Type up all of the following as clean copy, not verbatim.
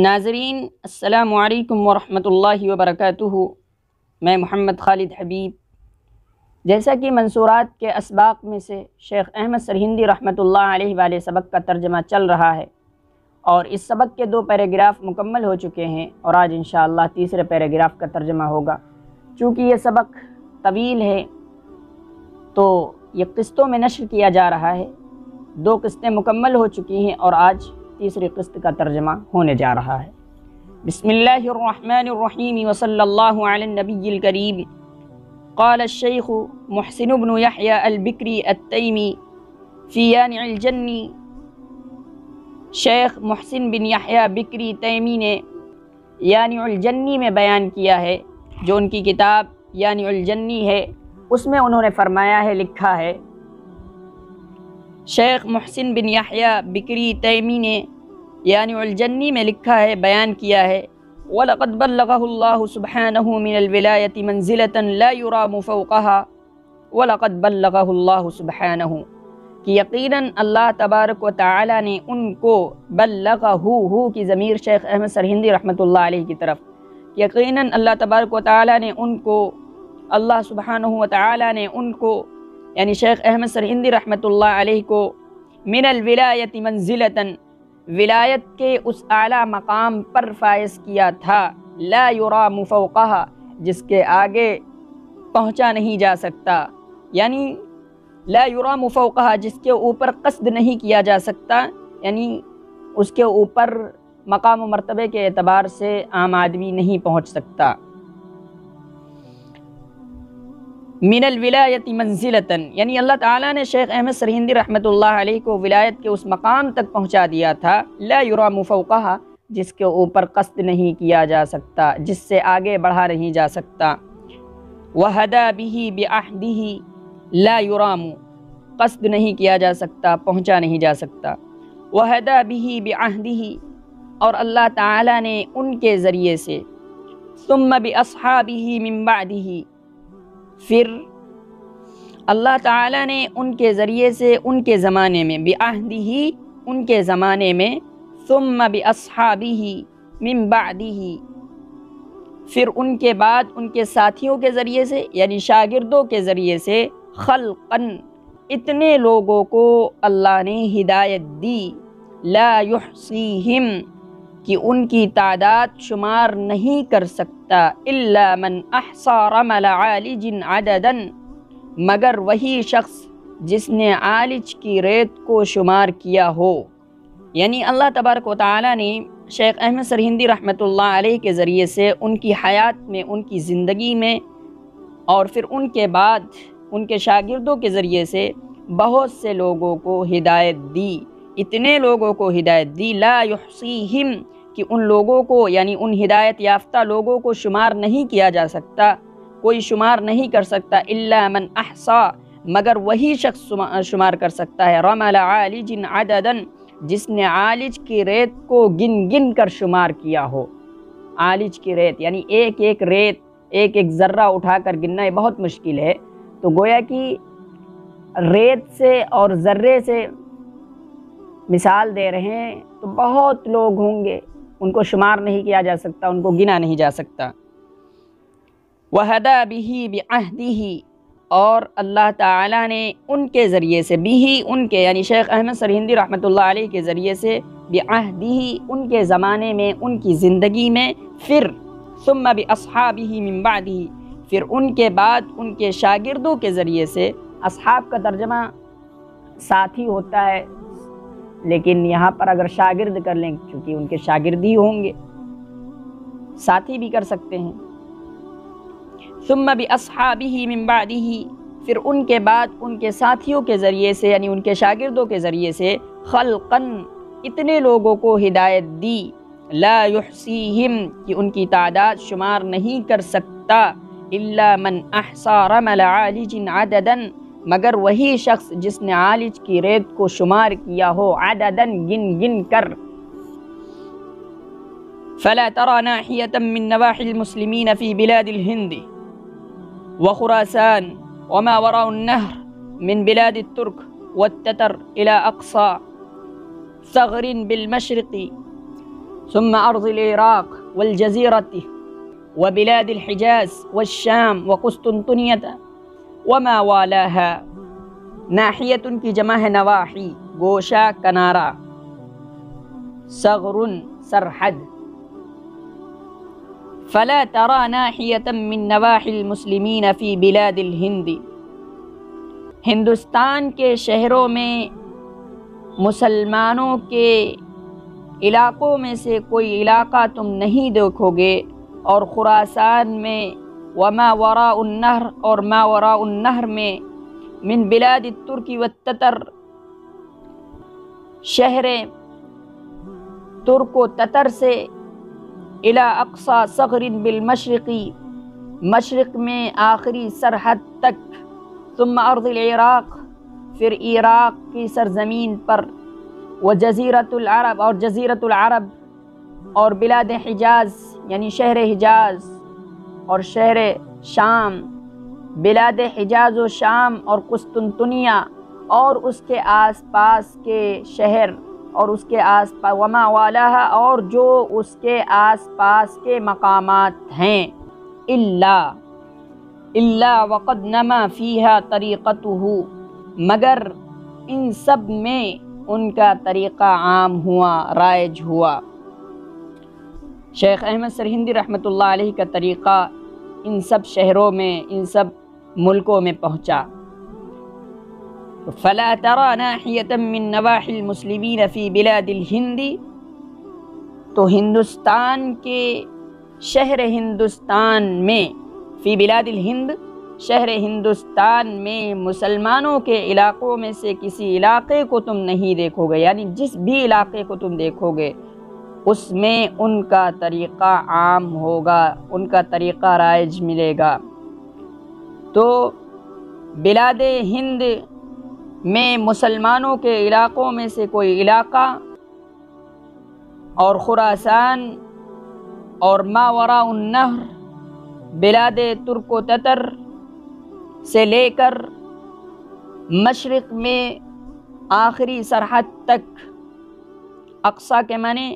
ناظرین السلام علیکم ورحمۃ اللہ وبرکاتہ۔ میں محمد خالد حبیب، جیسا کہ منصورات کے اسباق میں سے شیخ احمد سرہندی رحمۃ اللہ علیہ والے سبق کا ترجمہ چل رہا ہے اور اس سبق کے 2 پیراگراف مکمل ہو چکے ہیں اور آج انشاءاللہ تیسرے پیراگراف کا ترجمہ ہوگا۔ چونکہ یہ سبق طویل ہے تو یہ قسطوں میں نشر کیا جا رہا ہے۔ 2 قسطیں مکمل ہو چکی ہیں اور آج تیسری قسط کا ترجمہ ہونے جا رہا ہے۔ بسم اللہ الرحمن الرحیم وصلی اللہ علی النبی الکریم۔ قال الشیخ محسن بن یحییٰ البکری التیمی فی یانع الجنی۔ شیخ محسن بن یحییٰ بکری تیمی نے یانع الجنی میں بیان کیا ہے، جو ان کی کتاب یانع الجنی ہے، اس میں انہوں نے فرمایا ہے، لکھا ہے، شیخ محسن بن یحییٰ بکری تیمی نے یانع الجنی میں لکھا ہے، بیان کیا ہے، وَلَقَدْ بَلَّغَهُ اللَّهُ سُبْحَانَهُ مِنَ الْوِلَایَةِ مَنْزِلَةً لَا يُرَامُ فَوْقَهَا وَلَقَدْ بَلَّغَهُ اللَّهُ سُبْحَانَهُ کہ یقیناً اللہ تبارک و تعالی نے ان کو بلغہ کی ضمیر شیخ احمد سرہندی رحمۃ اللہ علیہ کی طرف، یقیناً اللہ تبارک و تعالی نے ان کو، اللہ سبحانہ و تعالی نے ان کو یعنی شیخ احمد سرہندی رحمۃ اللہ علیہ کو من الولایت منزلتاً ولایت کے اس اعلیٰ مقام پر فائز کیا تھا، لا یرام فوقہا جس کے آگے پہنچا نہیں جا سکتا، یعنی لا یرام فوقہا جس کے اوپر قصد نہیں کیا جا سکتا، یعنی اس کے اوپر مقام و مرتبے کے اعتبار سے عام آدمی نہیں پہنچ سکتا۔ من الولایت منزلتاً یعنی اللہ تعالیٰ نے شیخ احمد سرہندی رحمۃ اللہ علیہ کو ولایت کے اس مقام تک پہنچا دیا تھا، لا یرام فوقہا جس کے اوپر قصد نہیں کیا جا سکتا، جس سے آگے بڑھا نہیں جا سکتا۔ وَہَدَا بِهِ بِعَہْدِهِ لا یرام قصد نہیں کیا جا سکتا، پہنچا نہیں جا سکتا۔ وَہَدَا بِهِ بِعَہْدِهِ اور اللہ تعالیٰ نے ان کے ذریعے سے، ثُمَّ بِأَصْحَابِهِ مِن بَعْدِهِ پھر اللہ تعالیٰ نے ان کے ذریعے سے ان کے زمانے میں، بعہدہ ان کے زمانے میں، ثم باصحابہ من بعدہ پھر ان کے بعد ان کے ساتھیوں کے ذریعے سے یعنی شاگردوں کے ذریعے سے، خلقاً اتنے لوگوں کو اللہ نے ہدایت دی، لا یحصیہم کہ ان کی تعداد شمار نہیں کر سکتا، الا من احصى رمل عالج عددا مگر وہی شخص جس نے عالج کی ریت کو شمار کیا ہو۔ یعنی اللہ تبارک و تعالی نے شیخ احمد سرہندی رحمۃ اللہ علیہ کے ذریعے سے ان کی حیات میں، ان کی زندگی میں اور پھر ان کے بعد ان کے شاگردوں کے ذریعے سے بہت سے لوگوں کو ہدایت دی، اتنے لوگوں کو ہدایت دی، لا یحصیہم کہ ان لوگوں کو یعنی ان ہدایت یافتہ لوگوں کو شمار نہیں کیا جا سکتا، کوئی شمار نہیں کر سکتا، الا من احصى مگر وہی شخص شمار کر سکتا ہے، رمل عالج عددا جس نے عالج کی ریت کو گن گن کر شمار کیا ہو۔ عالج کی ریت یعنی ایک ایک ریت، ایک ایک ذرہ اٹھا کر گننا یہ بہت مشکل ہے، تو گویا کہ ریت سے اور ذرے سے مثال دے رہے ہیں، تو بہت لوگ ہوں گے، ان کو شمار نہیں کیا جا سکتا، ان کو گنا نہیں جا سکتا۔ وَهَدَا بِهِ بِعَہْدِهِ اور اللہ تعالیٰ نے ان کے ذریعے سے، بھی ان کے یعنی شیخ احمد سرہندی رحمۃ اللہ علیہ کے ذریعے سے، بعہدہ ان کے زمانے میں، ان کی زندگی میں، پھر ثم باصحابہ من بعدہ پھر ان کے بعد ان کے شاگردوں کے ذریعے سے، اصحاب کا ترجمہ ساتھی ہوتا ہے، لیکن یہاں پر اگر شاگرد کر لیں چونکہ ان کے شاگرد ہی ہوں گے، ساتھی بھی کر سکتے ہیں۔ ثم باصحابہ من بعدہ پھر ان کے بعد ان کے ساتھیوں کے ذریعے سے یعنی ان کے شاگردوں کے ذریعے سے، خلقاً اتنے لوگوں کو ہدایت دی، لا یحصیہم کہ ان کی تعداد شمار نہیں کر سکتا، الا من احصى رمل عالج عددا مگر وہی شخص جس نے عالج کی ریت کو شمار کیا ہو، عدداً گن گن کر۔ فلا ترى ناحية من نواحي المسلمين في بلاد الهند وخراسان وما وراء النهر من بلاد الترك والتتر إلى أقصى ثغر بالمشرق ثم أرض العراق والجزيرة وبلاد الحجاز والشام وقسطنطنية وما والاها، ناحیة کی جمع ہے نواحی، گوشہ کنارہ، ثغر سرحد، فلا ترى ناحية من نواحي المسلمين في بلاد الهند، ہندوستان کے شہروں میں مسلمانوں کے علاقوں میں سے کوئی علاقہ تم نہیں دیکھو گے، اور خراسان میں وما وراء النہر اور ما وراء النہر میں من بلاد الترک والتتر، شہر ترک و تتر سے الی اقصی ثغر بالمشرقی، مشرق میں آخری سرحد تک، ثم ارض العراق، پھر عراق کی سرزمین پر، وجزیرۃ العرب اور جزیرۃ العرب، اور بلاد حجاز یعنی شہر حجاز اور شہر شام، بلاد حجاز و شام اور قسطنطنیہ اور اس کے آس پاس کے شہر، اور اس کے آس پاس وما والاہا، اور جو اس کے آس پاس کے مقامات ہیں، الا وقد نما فیہا طریقتہ، مگر ان سب میں ان کا طریقہ عام ہوا، رائج ہوا۔ شیخ احمد سرہندی رحمۃ اللہ علیہ کا طریقہ ان سب شہروں میں، ان سب ملکوں میں پہنچا۔ فلا ترى ناحية من نواحي المسلمين في بلاد الهند، تو ہندوستان کے شہر ہندوستان میں، فی بلاد الہند شہر ہندوستان میں مسلمانوں کے علاقوں میں سے کسی علاقے کو تم نہیں دیکھو گے، یعنی جس بھی علاقے کو تم دیکھو گے اس میں ان کا طریقہ عام ہوگا، ان کا طریقہ رائج ملے گا۔ تو بلاد ہند میں مسلمانوں کے علاقوں میں سے کوئی علاقہ، اور خراسان اور ما وراء النہر، بلاد ترک و تتر سے لے کر مشرق میں آخری سرحد تک، اقصی کے معنی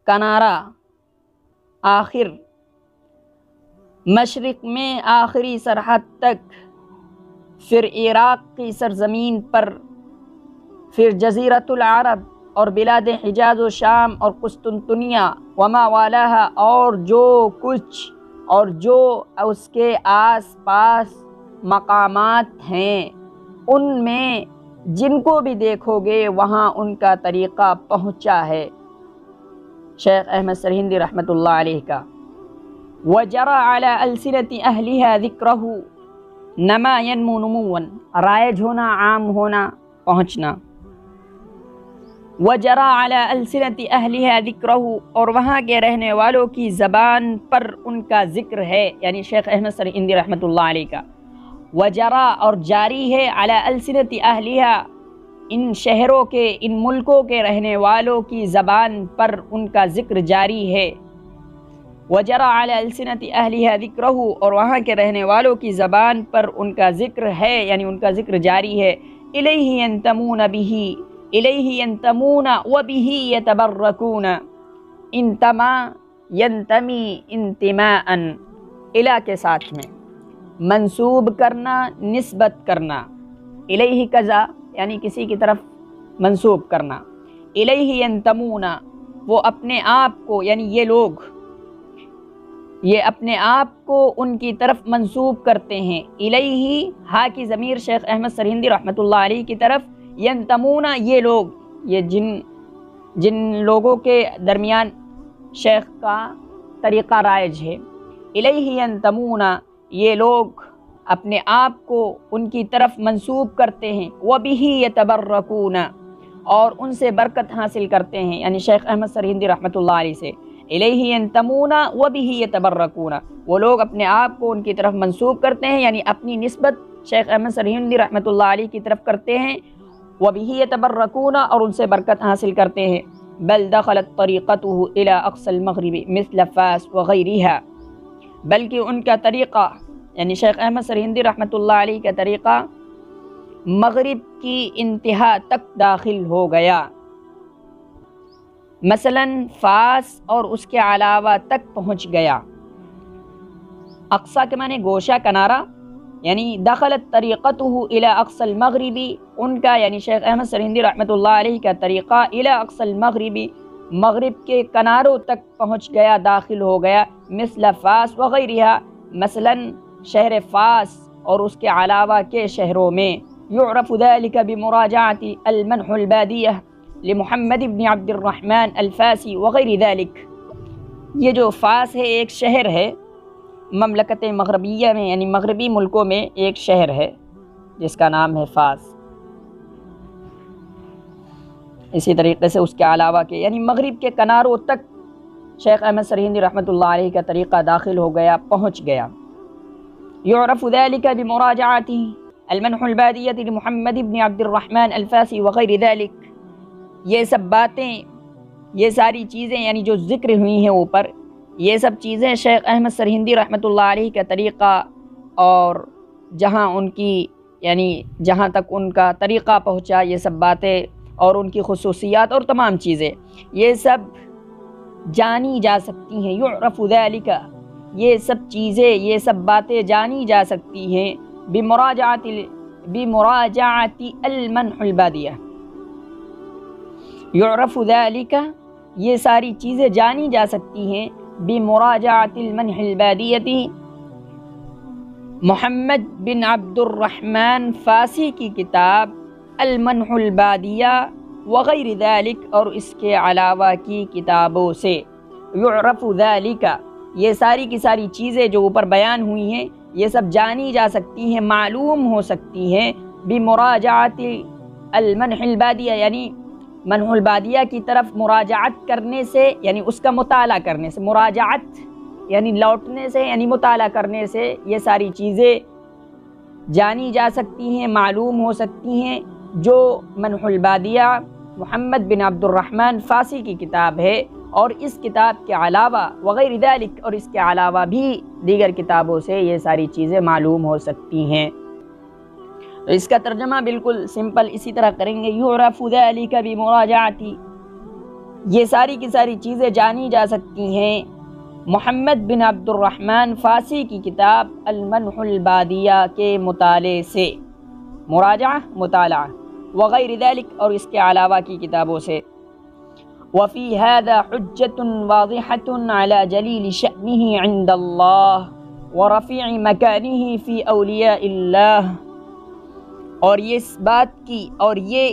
کنارہ، آخر، مشرق میں آخری سرحد تک، پھر عراق کی سرزمین پر، پھر جزیرۃ العرب اور بلاد حجاز و شام اور قسطنطنیہ وما والاہا، اور جو کچھ اور جو اس کے آس پاس مقامات ہیں، ان میں جن کو بھی دیکھو گے وہاں ان کا طریقہ پہنچا ہے۔ شیخ احمد سرہندی رحمۃ اللہ علیہ کا وَجَرَى عَلَى أَلْسِنَةِ أَهْلِهَا ذِكْرَهُ، نما ينمو نموا، رائج ہونا، عام ہونا، پہنچنا۔ وَجَرَى عَلَى أَلْسِنَةِ أَهْلِهَا ذِكْرَهُ، اور وہاں کے رہنے والوں کی زبان پر ان کا ذکر ہے، یعنی شیخ احمد سرہندی رحمۃ اللہ علیہ کا۔ وَجَرَى اور جاری ہے، عَلَى أَلْسِنَةِ أَهْلِهَا، ان شہروں کے، ان ملکوں کے رہنے والوں کی زبان پر ان کا ذکر جاری ہے۔ وَجَرَى عَلَى أَلْسِنَةِ أَهْلِهَا ذِكْرَهُ، اور وہاں کے رہنے والوں کی زبان پر ان کا ذکر ہے، یعنی ان کا ذکر جاری ہے۔ إِلَيْهِ يَنْتَمُونَ بِهِ، إِلَيْهِ يَنْتَمُونَ وَبِهِ يَتَبَرَّكُونَ، انتما ينتمی انتماءً، الہ کے ساتھ میں منسوب کرنا، نسبت کرنا، الیہ کذا یعنی کسی کی طرف منسوب کرنا، الیہ ینتمون، وہ اپنے آپ کو، یعنی یہ لوگ، یہ اپنے آپ کو ان کی طرف منسوب کرتے ہیں۔ الیہ، ہا کی ضمیر شیخ احمد سرہندی رحمۃ اللہ علیہ کی طرف، ینتمون یہ لوگ، یہ جن لوگوں کے درمیان شیخ کا طریقہ رائج ہے، الیہ ینتمون، یہ لوگ اپنے آپ کو ان کی طرف منسوب کرتے ہیں، وَبِهِ يَتَبَرَّكُونَ، اور ان سے برکت حاصل کرتے ہیں، یعنی شیخ احمد سرہندی رحمۃ اللہ علیہ سے۔ الیہ ینتمون وَبِهِ يَتَبَرَّكُونَ، وہ لوگ اپنے آپ کو ان کی طرف منسوب کرتے ہیں، یعنی اپنی نسبت شیخ احمد سرہندی رحمۃ اللہ علیہ کی طرف کرتے ہیں، وَبِهِ يَتَبَرَّكُونَ، اور ان سے برکت حاصل کرتے ہیں۔ بل دخلت طریقته الى اقصى المغرب مثل فاس وغيرها، بلکہ ان کا طریقہ، یعنی شیخ احمد سرہندی رحمۃ اللہ علیہ کا طریقہ مغرب کی انتہا تک داخل ہو گیا۔ مثلاً فاس اور اس کے علاوہ تک پہنچ گیا۔ اقصا کے معنی گوشہ کنارہ، یعنی دخلت طریقتہ الی اقصى المغربی، ان کا یعنی شیخ احمد سرہندی رحمۃ اللہ علیہ کا طریقہ الی اقصى المغربی، مغرب کے کناروں تک پہنچ گیا، داخل ہو گیا۔ مثل فاس وغیرہ، مثلاً شہر فاس اور اس کے علاوہ کے شہروں میں۔ یعرف ذلك بمراجعۃ المنح البادیہ لمحمد بن عبد الرحمن الفاسی وغیر ذلك۔ یہ جو فاس ہے ایک شہر ہے مملکت مغربیہ میں، یعنی مغربی ملکوں میں ایک شہر ہے جس کا نام ہے فاس۔ اسی طریقے سے اس کے علاوہ کے یعنی مغرب کے کناروں تک شیخ احمد سرہندی رحمۃ اللہ علیہ کا طریقہ داخل ہو گیا، پہنچ گیا۔ یعرف ذلك بمراجعۃ المنح البادیہ لمحمد بن عبد الرحمن الفاسی وغیر ذلك۔ یہ سب باتیں، یہ ساری چیزیں یعنی جو ذکر ہوئی ہیں اوپر، یہ سب چیزیں شیخ احمد سرہندی رحمۃ اللہ علیہ کا طریقہ اور جہاں ان کی یعنی جہاں تک ان کا طریقہ پہنچا، یہ سب باتیں اور ان کی خصوصیات اور تمام چیزیں یہ سب جانی جا سکتی ہیں۔ یعرف ذلك، یہ سب چیزیں، یہ سب باتیں جانی جا سکتی ہیں بمراجعۃ المنح البادیہ۔ یعرف ذلك، یہ ساری چیزیں جانی جا سکتی ہیں بمراجعۃ المنح البادیہ، محمد بن عبد الرحمن فاسی کی کتاب المنح البادیہ وغیر ذلك، اور اس کے علاوہ کی کتابوں سے۔ یعرف ذلك، یہ ساری کی ساری چیزیں جو اوپر بیان ہوئی ہیں یہ سب جانی جا سکتی ہیں، معلوم ہو سکتی ہیں بمراجعۃ المنح البادیہ، یعنی منح البادیہ کی طرف مراجعت کرنے سے، یعنی اس کا مطالعہ کرنے سے، مراجعت یعنی لوٹنے سے، یعنی مطالعہ کرنے سے یہ ساری چیزیں جانی جا سکتی ہیں، معلوم ہو سکتی ہیں۔ جو منح البادیہ محمد بن عبد الرحمن فاسی کی کتاب ہے، اور اس کتاب کے علاوہ وغیر ذلك، اور اس کے علاوہ بھی دیگر کتابوں سے یہ ساری چیزیں معلوم ہو سکتی ہیں۔ تو اس کا ترجمہ بالکل سمپل اسی طرح کریں گے، یعرف ذلك بمراجعۃ، یہ ساری کی ساری چیزیں جانی جا سکتی ہیں محمد بن عبد الرحمن فاسی کی کتاب المنح البادیہ کے مطالعے سے، مراجعہ مطالعہ، وغیر ذلك، اور اس کے علاوہ کی کتابوں سے۔ وفي هذا حجة واضحة على جليل شأنه عند الله ورفيع مكانه في أولياء الله، اور یہ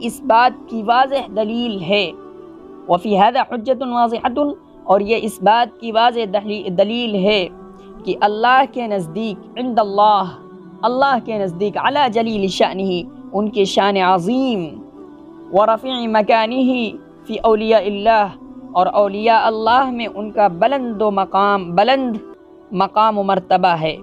اس بات کی واضح دلیل ہے۔ وفي هذا حجة واضحة، اور یہ اس بات کی واضح دلیل ہے کہ اللہ کے نزدیک، عند اللہ، اللہ کے نزدیک، علی جلیل شأنہ، ان کے شان عظیم، ورفیع مکانہ فی اولیاء اللہ، اور اولیاء اللہ میں ان کا بلند مقام و مرتبہ ہے۔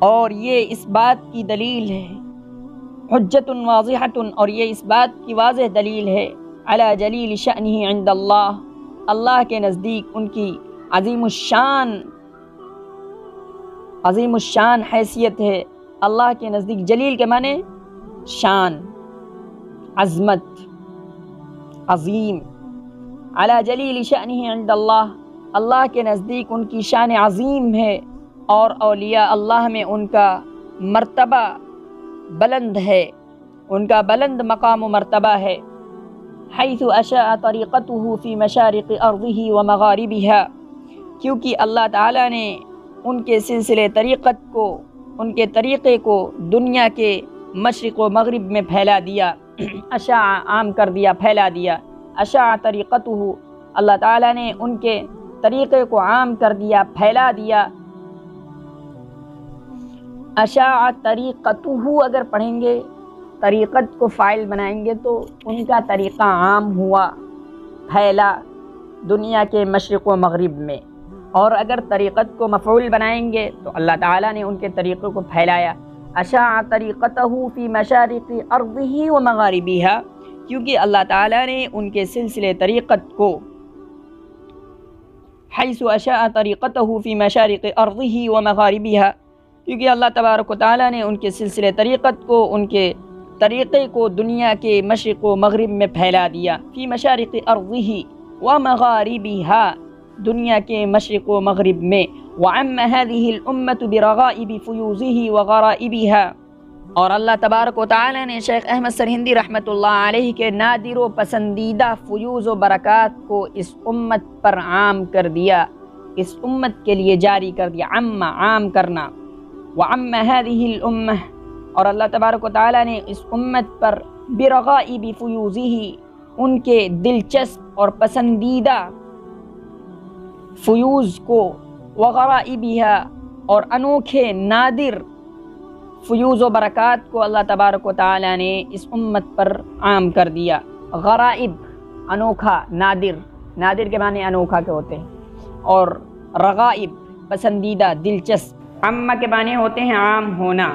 اور یہ اس بات کی دلیل ہے، حجت واضحۃ، اور یہ اس بات کی واضح دلیل ہے، علی جلیل شأنہ عند اللہ، اللہ کے نزدیک ان کی عظیم الشان حیثیت ہے۔ اللہ کے نزدیک جلیل کے معنی شان، عظمت، عظیم، علی جلیل شأنہ عند اللہ، اللہ کے نزدیک ان کی شان عظیم ہے، اور اولیاء اللہ میں ان کا مرتبہ بلند ہے، ان کا بلند مقام و مرتبہ ہے۔ حیث اشاء طریقتہ فی مشارق ارضہ و مغاربہا، کیونکہ اللہ تعالیٰ نے ان کے سلسلے طریقت کو، ان کے طریقے کو دنیا کے مشرق و مغرب میں پھیلا دیا، اشاع عام کر دیا، پھیلا دیا۔ اشاع طریقتہ، اللہ تعالیٰ نے ان کے طریقے کو عام کر دیا، پھیلا دیا۔ اشاع طریقتہ اگر پڑھیں گے، طریقت کو فاعل بنائیں گے تو ان کا طریقہ عام ہوا، پھیلا دنیا کے مشرق و مغرب میں، اور اگر طریقت کو مفعول بنائیں گے تو اللہ تعالیٰ نے ان کے طریقے کو پھیلایا۔ اشاع طریقتہ فی مشارق ارضہ و مغاربہا، کیونکہ اللہ تعالیٰ نے ان کے سلسلے طریقت کو، حیث اشاع طریقتہ فی مشارق ارضہ و مغاربہا، کیونکہ اللہ تبارک و تعالیٰ نے ان کے سلسلے طریقت کو ان کے طریقے کو دنیا کے مشرق و مغرب میں پھیلا دیا، فی مشارق ارضہ و مغاربہا، دنیا کے مشرق و مغرب میں، وعم هذه الامت برغائب فیوزہ و غرائبہا، اور اللہ تبارک و تعالی نے شیخ احمد سرہندی رحمۃ اللہ علیہ کے نادر و پسندیدہ فیوز و برکات کو اس امت پر عام کر دیا، اس امت کے لیے جاری کر دیا، عام کرنا، وعم هذه الامہ، اور اللہ تبارک و تعالی نے اس امت پر برغائب فیوزہ، ان کے دلچسپ اور پسندیدہ فیوز کو، وغرائبہا، اور انوکھے نادر فیوز و برکات کو اللہ تبارک و تعالی نے اس امت پر عام کر دیا۔ غرائب انوکھا، نادر کے معنی انوکھا کے ہوتے ہیں، اور رغائب پسندیدہ، دلچسپ، عامہ کے معنی ہوتے ہیں عام ہونا۔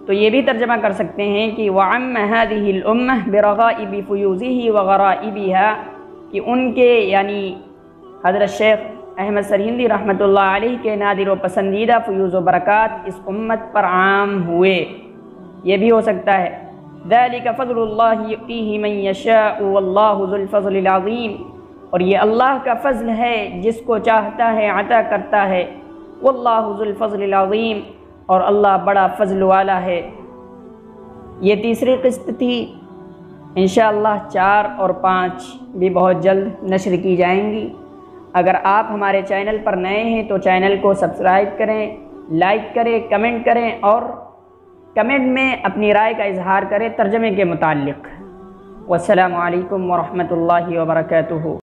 تو یہ بھی ترجمہ کر سکتے ہیں کہ وعم هذه الامہ برغائب فیوزہ وغرائبہا، کہ ان کے یعنی حضرت شیخ احمد سرہندی رحمۃ اللہ علیہ کے نادر و پسندیدہ فیوز و برکات اس امت پر عام ہوئے، یہ بھی ہو سکتا ہے۔ ذالک فضل اللہ یؤتیہ من یشاء واللہ ذو الفضل العظیم، اور یہ اللہ کا فضل ہے، جس کو چاہتا ہے عطا کرتا ہے، واللہ ذو الفضل العظیم، اور اللہ بڑا فضل والا ہے۔ یہ تیسری قسط تھی، انشاءاللہ 4 اور 5 بھی بہت جلد نشر کی جائیں گی۔ اگر آپ ہمارے چینل پر نئے ہیں تو چینل کو سبسکرائب کریں، لائک کریں، کمنٹ کریں، اور کمنٹ میں اپنی رائے کا اظہار کریں ترجمے کے متعلق۔ والسلام علیکم ورحمۃ اللہ وبرکاتہ۔